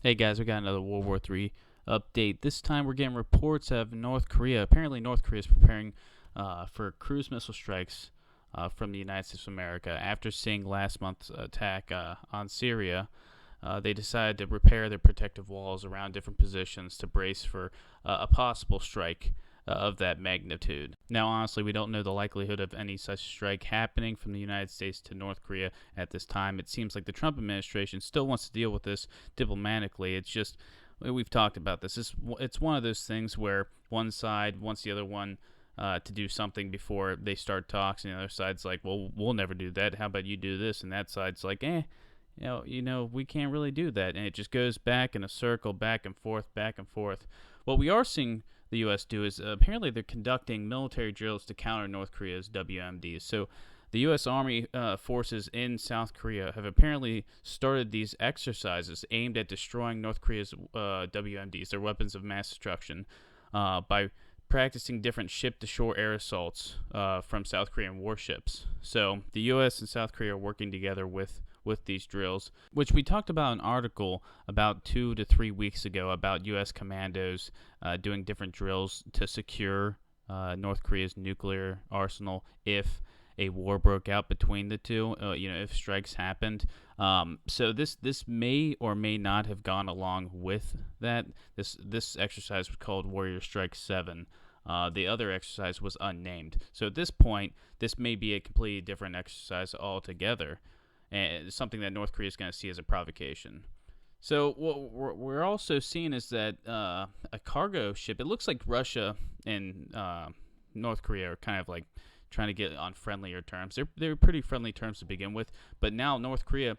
Hey guys, we got another World War III update. This time we're getting reports of North Korea. Apparently, North Korea is preparing for cruise missile strikes from the United States of America. After seeing last month's attack on Syria, they decided to repair their protective walls around different positions to brace for a possible strike of that magnitude. Now, honestly, we don't know the likelihood of any such strike happening from the United States to North Korea at this time. It seems like the Trump administration still wants to deal with this diplomatically. It's just, we've talked about this. It's one of those things where one side wants the other one to do something before they start talks, and the other side's like, well, we'll never do that. How about you do this? And that side's like, we can't really do that. And it just goes back in a circle, back and forth, back and forth. What we are seeing the U.S. do is apparently they're conducting military drills to counter North Korea's WMDs. So the U.S. Army forces in South Korea have apparently started these exercises aimed at destroying North Korea's WMDs, their weapons of mass destruction, by practicing different ship-to-shore air assaults from South Korean warships. So the U.S. and South Korea are working together with these drills, which we talked about an article about 2 to 3 weeks ago about U.S. commandos doing different drills to secure North Korea's nuclear arsenal if a war broke out between the two, if strikes happened. So this may or may not have gone along with that. This exercise was called Warrior Strike 7. The other exercise was unnamed. So at this point, this may be a completely different exercise altogether, and something that North Korea is going to see as a provocation. So what we're also seeing is that a cargo ship, it looks like Russia and North Korea are kind of like trying to get on friendlier terms. They're pretty friendly terms to begin with, but now North Korea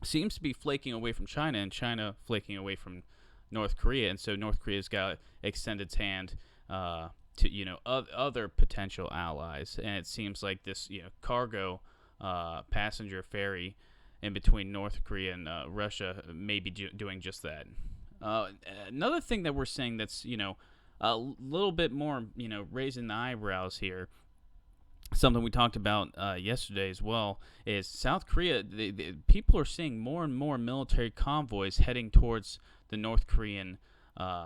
seems to be flaking away from China, and China flaking away from North Korea, and so North Korea's got to extend its hand to other potential allies, and it seems like this cargo passenger ferry in between North Korea and Russia may be doing just that. Another thing that we're seeing that's a little bit more raising the eyebrows here, something we talked about yesterday as well, is South Korea. People are seeing more and more military convoys heading towards the North Korean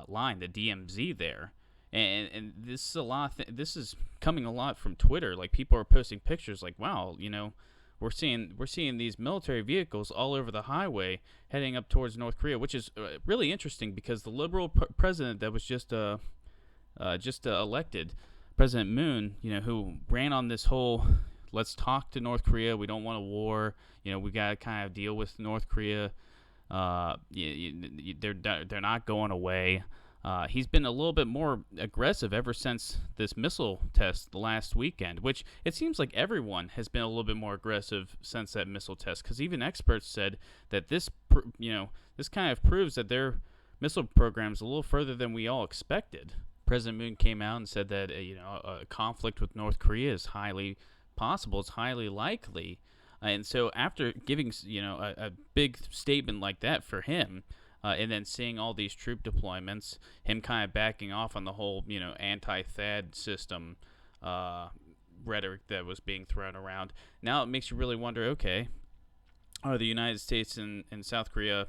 line, the DMZ there. And this is a lot. This is coming a lot from Twitter. Like, people are posting pictures like, wow, we're seeing these military vehicles all over the highway heading up towards North Korea, which is really interesting because the liberal president that was just elected, President Moon, who ran on this whole let's talk to North Korea. We don't want a war. We got to kind of deal with North Korea. They're not going away. He's been a little bit more aggressive ever since this missile test last weekend, which it seems like everyone has been a little bit more aggressive since that missile test, because even experts said that this kind of proves that their missile program is a little further than we all expected. President Moon came out and said that a conflict with North Korea is highly possible, it's highly likely, and so after giving a big statement like that for him, and then seeing all these troop deployments, him kind of backing off on the whole, anti-THAAD system rhetoric that was being thrown around. Now it makes you really wonder, okay, are the United States and South Korea,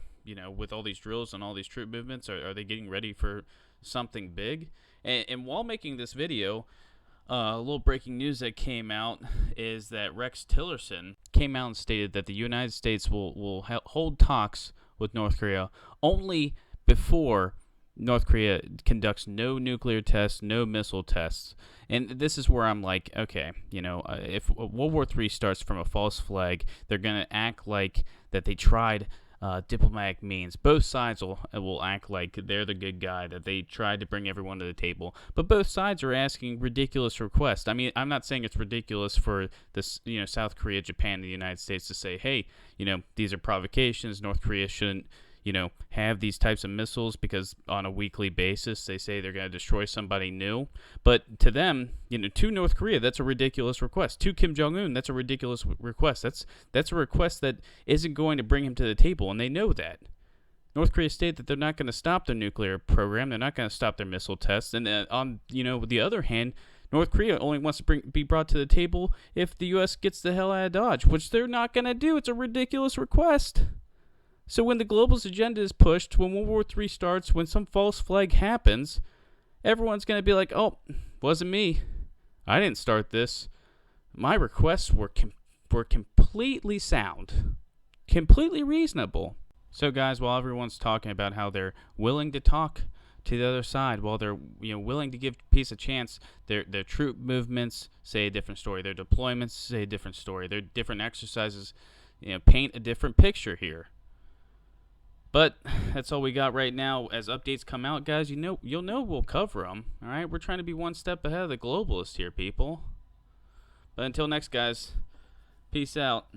with all these drills and all these troop movements, are they getting ready for something big? And while making this video, a little breaking news that came out is that Rex Tillerson came out and stated that the United States will hold talks with North Korea only before North Korea conducts no nuclear tests, no missile tests. And this is where I'm like, okay, if World War III starts from a false flag, they're going to act like that they tried diplomatic means. Both sides will act like they're the good guy, that they tried to bring everyone to the table. But both sides are asking ridiculous requests. I mean, I'm not saying it's ridiculous for this, South Korea, Japan, and the United States to say, hey, these are provocations. North Korea shouldn't, have these types of missiles because on a weekly basis they say they're going to destroy somebody new. But to them, to North Korea, that's a ridiculous request. To Kim Jong-un, that's a ridiculous request. That's a request that isn't going to bring him to the table, and they know that. North Korea stated that they're not going to stop their nuclear program. They're not going to stop their missile tests. And on the other hand, North Korea only wants to be brought to the table if the U.S. gets the hell out of Dodge, which they're not going to do. It's a ridiculous request. So when the globalist agenda is pushed, when World War III starts, when some false flag happens, everyone's going to be like, oh, wasn't me. I didn't start this. My requests were completely sound, completely reasonable. So guys, while everyone's talking about how they're willing to talk to the other side, while they're willing to give peace a chance, their troop movements say a different story. Their deployments say a different story. Their different exercises paint a different picture here. But that's all we got right now. As updates come out, guys, you'll know we'll cover them. All right, we're trying to be one step ahead of the globalists here, people. But until next, guys, peace out.